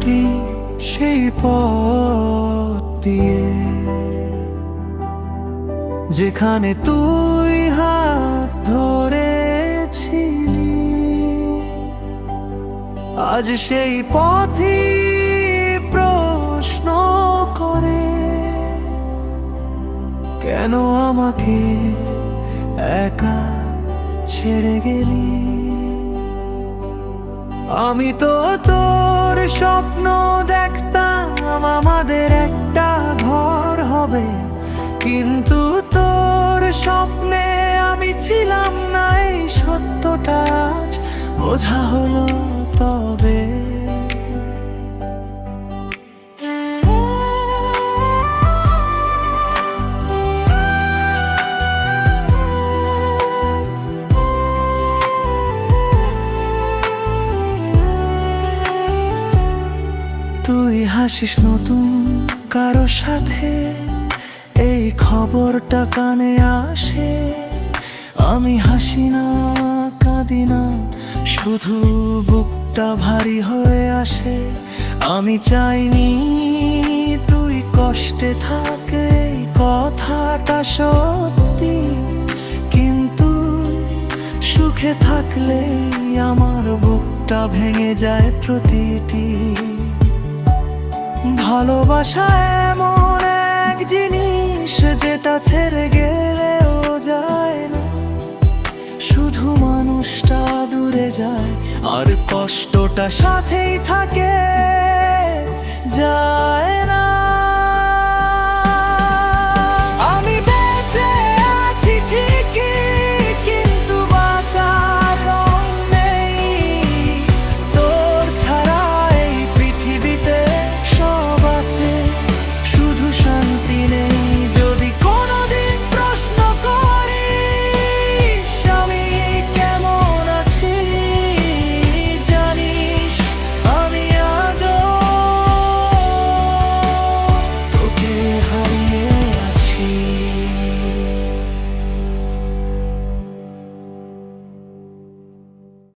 হাঁটি সেই পথ দিয়ে, যেখানে তুই হাত ধরেছিলি। আজ সেই পথই প্রশ্ন করে, কেন আমাকে একা ছেড়ে গেলি। আমি তো তোর স্বপ্ন দেখতাম, আমাদের একটা ঘর হবে, কিন্তু তোর স্বপ্নে আমি ছিলাম না। এই সত্যটা আজ বোঝা হলো তবে। তুই হাসিস নতুন কারো সাথে, এই খবরটা কানে আসে। আমি হাসি না, কাঁদি না, শুধু বুকটা ভারী হয়ে আসে। আমি চাইনি তুই কষ্টে থাকে, কথাটা সত্যি, কিন্তু সুখে থাকলে আমার বুকটা ভেঙে যায় প্রতিটি। ভালোবাসা এমন এক জিনিস, যেটা ছেড়ে গেলেও যায় না। শুধু মানুষটা দূরে যায়, আর কষ্টটা সাথেই থাকে, যায় না।